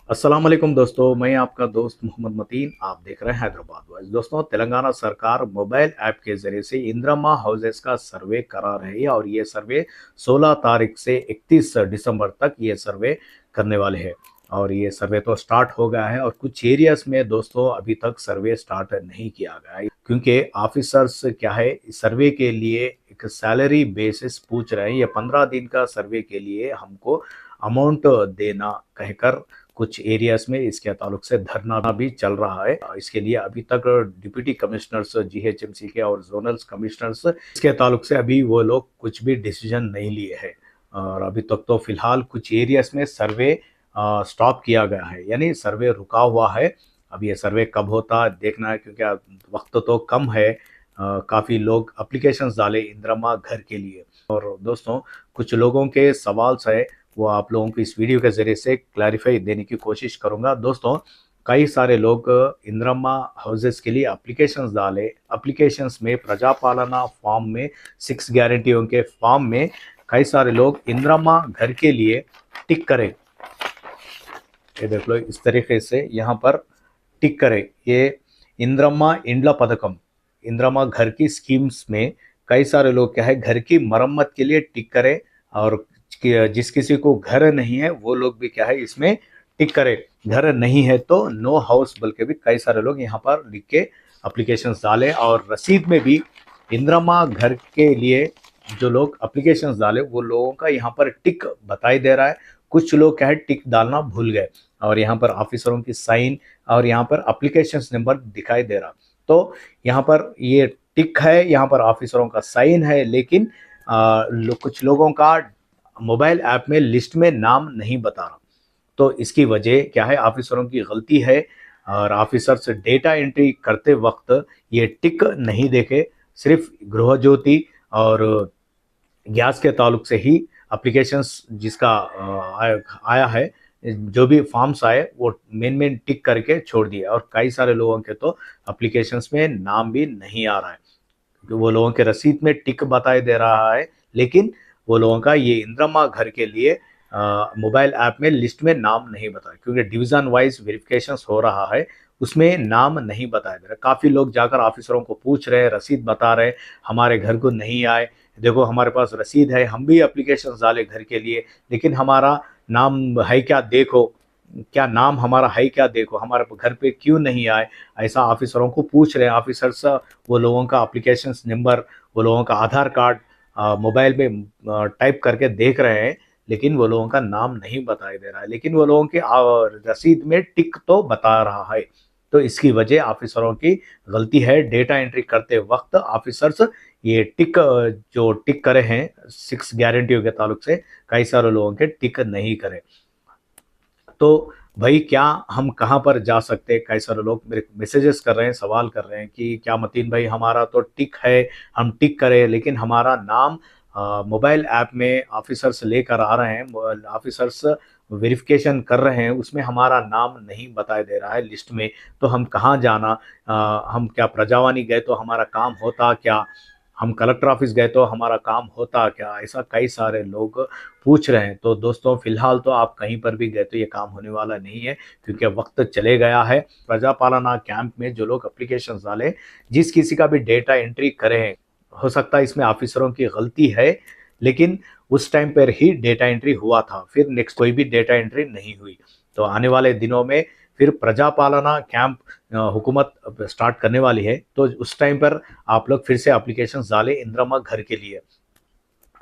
अस्सलाम वालेकुम दोस्तों, मैं आपका दोस्त मोहम्मद मतीन। आप देख रहे हैं हैदराबाद वॉइस। दोस्तों, तेलंगाना सरकार मोबाइल ऐप के जरिए से इंदिरामा हाउसेस का सर्वे करा रही है और ये सर्वे 16 तारीख से 31 दिसंबर तक ये सर्वे करने वाले हैं। और ये सर्वे तो स्टार्ट हो गया है और कुछ एरियाज में दोस्तों अभी तक सर्वे स्टार्ट नहीं किया गया है, क्योंकि ऑफिसर्स क्या है, सर्वे के लिए एक सैलरी बेसिस पूछ रहे हैं। ये 15 दिन का सर्वे के लिए हमको अमाउंट देना कहकर कुछ एरियाज में इसके ताल्लुक से धरना भी चल रहा है। इसके लिए अभी तक डिप्टी कमिश्नर्स जीएचएमसी के और जोनल कमिश्नर्स इसके ताल्लुक से अभी वो लोग कुछ भी डिसीजन नहीं लिए हैं। और अभी तक तो फिलहाल कुछ एरियाज में सर्वे स्टॉप किया गया है, यानी सर्वे रुका हुआ है। अब ये सर्वे कब होता है देखना है, क्योंकि वक्त तो कम है। काफ़ी लोग अप्लीकेशंस डाले इंदिरा घर के लिए। और दोस्तों, कुछ लोगों के सवाल है वो आप लोगों को इस वीडियो के ज़रिए से क्लैरिफाई देने की कोशिश करूंगा। दोस्तों, कई सारे लोग इंदिरा हाउसेस के लिए अप्लीकेशंस डाले। अप्लीकेशंस में प्रजापालना फॉर्म में 6 गारंटियों के फॉर्म में कई सारे लोग इंदिरा घर के लिए टिक करें। ये देख लो, इस तरीके से यहाँ पर टिक करें। ये इंदिरा इंड्ला पदकम, इंदिरा घर की स्कीम्स में कई सारे लोग क्या है, घर की मरम्मत के लिए टिक करें। और जिस किसी को घर नहीं है वो लोग भी क्या है, इसमें टिक करें। घर नहीं है तो नो हाउस बल्कि भी कई सारे लोग यहाँ पर लिख के अप्लीकेशन डाले। और रसीद में भी इंदिरा घर के लिए जो लोग अप्लीकेशन डाले वो लोगों का यहाँ पर टिक बताई दे रहा है। कुछ लोग क्या है, टिक डालना भूल गए और यहाँ पर ऑफिसरों की साइन और यहाँ पर अप्लीकेशन नंबर दिखाई दे रहा। तो यहाँ पर ये टिक है, यहाँ पर ऑफिसरों का साइन है, लेकिन कुछ लोगों का मोबाइल ऐप में लिस्ट में नाम नहीं बता रहा। तो इसकी वजह क्या है, ऑफिसरों की गलती है। और ऑफिसर्स डेटा एंट्री करते वक्त ये टिक नहीं देखे, सिर्फ गृह ज्योति और गैस के ताल्लुक से ही अप्लीकेशंस जिसका आया है, जो भी फॉर्म्स आए वो मेन टिक करके छोड़ दिए। और कई सारे लोगों के तो अप्लीकेशंस में नाम भी नहीं आ रहा है। वो लोगों के रसीद में टिक बताई दे रहा है, लेकिन वो लोगों का ये इंदिरा घर के लिए मोबाइल ऐप में लिस्ट में नाम नहीं बताया, क्योंकि डिवीजन वाइज वेरिफिकेशन हो रहा है, उसमें नाम नहीं बताया दे रहा। काफ़ी लोग जाकर ऑफिसरों को पूछ रहे हैं, रसीद बता रहे हमारे घर को नहीं आए, देखो हमारे पास रसीद है, हम भी अप्लीकेशन डाले घर के लिए, लेकिन हमारा नाम है क्या देखो, क्या नाम हमारा है क्या देखो, हमारे घर पे क्यों नहीं आए। ऐसा ऑफिसरों को पूछ रहे हैं। ऑफिसर्स वो लोगों का अप्लीकेशन नंबर, वो लोगों का आधार कार्ड मोबाइल में टाइप करके देख रहे हैं, लेकिन वो लोगों का नाम नहीं बताई दे रहा है, लेकिन वो लोगों के रसीद में टिक तो बता रहा है। तो इसकी वजह ऑफिसरों की गलती है। डेटा एंट्री करते वक्त ऑफिसर्स ये टिक जो टिक करे हैं 6 गारंटियों के ताल्लुक से, कई सारे लोगों के टिक नहीं करे। तो भाई, क्या हम कहाँ पर जा सकते हैं? कई सारे लोग मेरे मैसेजेस कर रहे हैं, सवाल कर रहे हैं कि क्या मतीन भाई, हमारा तो टिक है, हम टिक करें, लेकिन हमारा नाम मोबाइल ऐप में ऑफिसर्स लेकर आ रहे हैं, ऑफिसर्स वेरिफिकेशन कर रहे हैं, उसमें हमारा नाम नहीं बताया दे रहा है लिस्ट में। तो हम कहाँ जाना? हम क्या प्रजावानी गए तो हमारा काम होता क्या? हम कलेक्टर ऑफिस गए तो हमारा काम होता क्या? ऐसा कई सारे लोग पूछ रहे हैं। तो दोस्तों, फिलहाल तो आप कहीं पर भी गए तो ये काम होने वाला नहीं है, क्योंकि वक्त चले गया है। प्रजापालना कैंप में जो लोग अप्लीकेशन डाले, जिस किसी का भी डेटा एंट्री करे हैं, हो सकता है इसमें ऑफिसरों की गलती है, लेकिन उस टाइम पर ही डेटा एंट्री हुआ था, फिर नेक्स्ट कोई भी डेटा एंट्री नहीं हुई। तो आने वाले दिनों में फिर प्रजापालना कैंप हुकूमत स्टार्ट करने वाली है, तो उस टाइम पर आप लोग फिर से एप्लीकेशन डालें इंदिरा घर के लिए।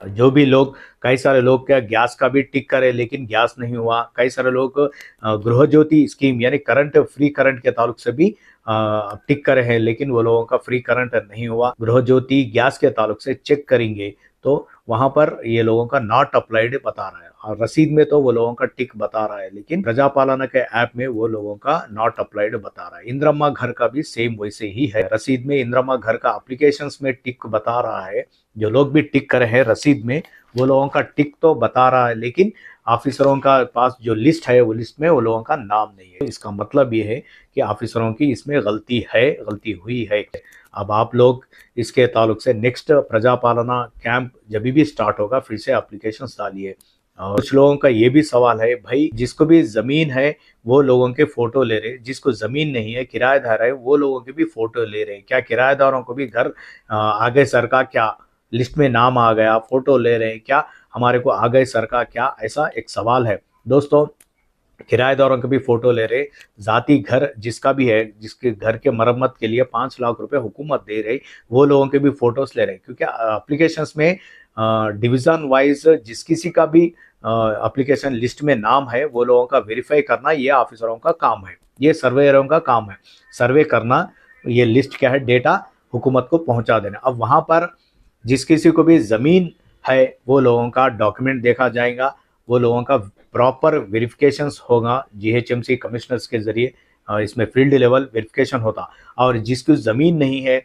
जो भी लोग, कई सारे लोग क्या गैस का भी टिक करे लेकिन गैस नहीं हुआ। कई सारे लोग गृह ज्योति स्कीम यानी करंट, फ्री करंट के ताल्लुक से भी टिक करे हैं, लेकिन वो लोगों का फ्री करंट नहीं हुआ। गृह ज्योति गैस के ताल्लुक से चेक करेंगे तो वहां पर ये लोगों का नॉट अप्लाइड बता रहा है, और रसीद में तो वो लोगों का टिक बता रहा है, लेकिन प्रजापालना के ऐप में वो लोगों का नॉट अप्लाइड बता रहा है। इंदिरा घर का भी सेम वैसे ही है। रसीद में इंदिरा घर का अप्लीकेशन में टिक बता रहा है, जो लोग भी टिक करे हैं रसीद में वो लोगों का टिक तो बता रहा है, लेकिन ऑफिसरों का पास जो लिस्ट है वो लिस्ट में वो लोगों का नाम नहीं है। इसका मतलब ये है कि ऑफिसरों की इसमें गलती है, गलती हुई है। अब आप लोग इसके ताल्लुक से नेक्स्ट प्रजापालना कैंप जब भी स्टार्ट होगा फिर से एप्लीकेशन डालिए। और कुछ लोगों का ये भी सवाल है, भाई जिसको भी जमीन है वो लोगों के फोटो ले रहे, जिसको जमीन नहीं है किराएदार है वो लोगों के भी फोटो ले रहे, क्या किराएदारों को भी घर आ गए सर का, क्या लिस्ट में नाम आ गया, फोटो ले रहे हैं क्या, हमारे को आ गए सर का क्या, ऐसा एक सवाल है दोस्तों। किराएदारों के भी फोटो ले रहे, जाति घर जिसका भी है, जिसके घर के मरम्मत के लिए 5 लाख रुपए हुकूमत दे रही, वो लोगों के भी फोटोज ले रहे, क्योंकि एप्लीकेशंस में डिवीजन वाइज जिस किसी का भी एप्लीकेशन लिस्ट में नाम है वो लोगों का वेरीफाई करना ये ऑफिसरों का काम है, ये सर्वेयरों का काम है, सर्वे करना, ये लिस्ट क्या है डेटा हुकूमत को पहुंचा देना। अब वहां पर जिस किसी को भी ज़मीन है वो लोगों का डॉक्यूमेंट देखा जाएगा, वो लोगों का प्रॉपर वेरिफिकेशंस होगा जीएचएमसी कमिश्नर्स के ज़रिए, इसमें फील्ड लेवल वेरिफिकेशन होता। और जिसकी ज़मीन नहीं है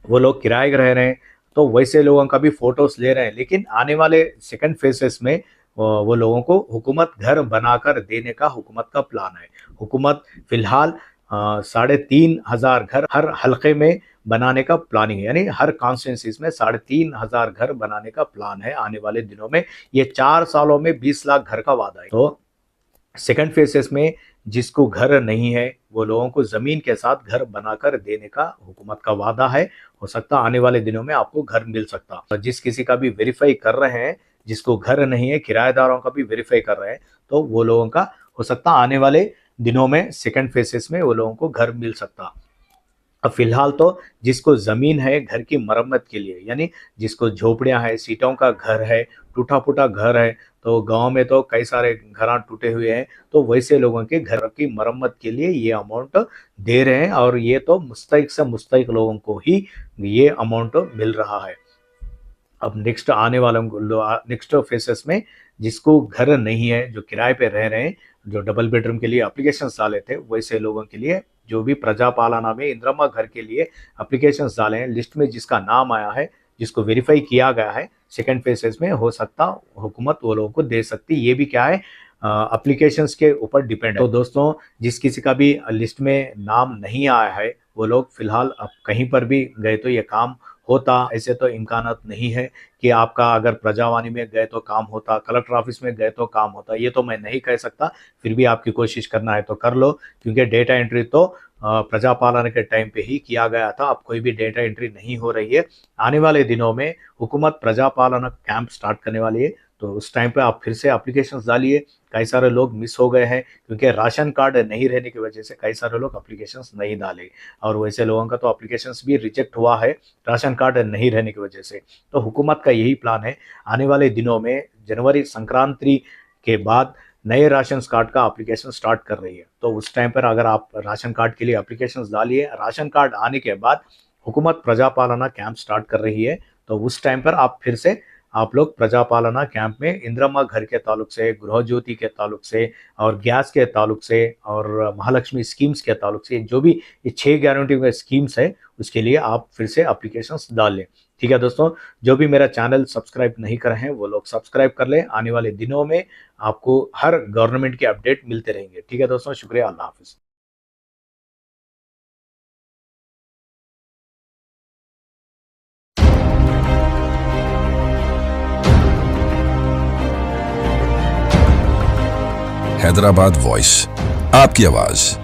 वो लोग किराए रह रहे हैं तो वैसे लोगों का भी फोटोज ले रहे हैं, लेकिन आने वाले सेकंड फेसेस में वो लोगों को हुकूमत घर बनाकर देने का हुकूमत का प्लान है। हुकूमत फिलहाल 3,500 घर हर हलके में बनाने का प्लानिंग है, यानी हर कॉन्स्टिट्यूंसीज में 3,500 घर बनाने का प्लान है आने वाले दिनों में। ये 4 सालों में 20 लाख घर का वादा है। तो सेकंड फेसेस में जिसको घर नहीं है वो लोगों को जमीन के साथ घर बनाकर देने का हुकूमत का वादा है। हो सकता आने वाले दिनों में आपको घर मिल सकता। तो जिस किसी का भी वेरीफाई कर रहे हैं, जिसको घर नहीं है, किराएदारों का भी वेरीफाई कर रहे हैं, तो वो लोगों का हो सकता आने वाले दिनों में सेकंड फेसेस में वो लोगों को घर मिल सकता। अब फिलहाल तो जिसको ज़मीन है घर की मरम्मत के लिए, यानी जिसको झोपड़ियाँ है, सीटों का घर है, टूटा फूटा घर है, तो गांव में तो कई सारे घर टूटे हुए हैं, तो वैसे लोगों के घर की मरम्मत के लिए ये अमाउंट दे रहे हैं, और ये तो मुस्तहिक से मुस्तहिक लोगों को ही ये अमाउंट मिल रहा है। अब नेक्स्ट फेसेस में जिसको घर नहीं है, जो किराए पे रह रहे हैं, जो डबल बेडरूम के लिए एप्लीकेशन डाले थे, वैसे लोगों के लिए जो भी प्रजा पालना में इंदिरा घर के लिए एप्लीकेशन डाले हैं, लिस्ट में जिसका नाम आया है, जिसको वेरीफाई किया गया है, सेकंड फेसेस में हो सकता हुकूमत वो लोगों को दे सकती। ये भी क्या है एप्लीकेशंस के ऊपर डिपेंड है। तो दोस्तों जिस किसी का भी लिस्ट में नाम नहीं आया है वो लोग फिलहाल अब कहीं पर भी गए तो ये काम होता, ऐसे तो इम्कानात नहीं है कि आपका अगर प्रजावाणी में गए तो काम होता, कलेक्टर ऑफिस में गए तो काम होता, ये तो मैं नहीं कह सकता। फिर भी आपकी कोशिश करना है तो कर लो, क्योंकि डेटा एंट्री तो प्रजा पालन के टाइम पे ही किया गया था, अब कोई भी डेटा एंट्री नहीं हो रही है। आने वाले दिनों में हुकूमत प्रजा पालन कैंप स्टार्ट करने वाली है, तो उस टाइम पे आप फिर से एप्लीकेशंस डालिए। कई सारे लोग मिस हो गए हैं क्योंकि राशन कार्ड नहीं रहने की वजह से कई सारे लोग एप्लीकेशंस नहीं डाले, और वैसे लोगों का तो एप्लीकेशंस भी रिजेक्ट हुआ है राशन कार्ड नहीं रहने की वजह से। तो हुकूमत का यही प्लान है, आने वाले दिनों में जनवरी संक्रांति के बाद नए राशन कार्ड का एप्लीकेशन स्टार्ट कर रही है। तो उस टाइम पर अगर आप राशन कार्ड के लिए एप्लीकेशंस डालिए, राशन कार्ड आने के बाद हुकूमत प्रजा पालना कैंप स्टार्ट कर रही है, तो उस टाइम पर आप फिर से आप लोग प्रजा पालना कैंप में इंदिरा घर के ताल्लुक से, गृह ज्योति के ताल्लुक से, और गैस के ताल्लुक से, और महालक्ष्मी स्कीम्स के ताल्लुक से, जो भी ये 6 गारंटी के स्कीम्स है उसके लिए आप फिर से एप्लीकेशंस डाल लें। ठीक है दोस्तों, जो भी मेरा चैनल सब्सक्राइब नहीं कर रहे हैं वो लोग सब्सक्राइब कर लें। आने वाले दिनों में आपको हर गवर्नमेंट के अपडेट मिलते रहेंगे। ठीक है दोस्तों, शुक्रिया, अल्लाह हाफिज़। हैदराबाद वॉइस, आपकी आवाज।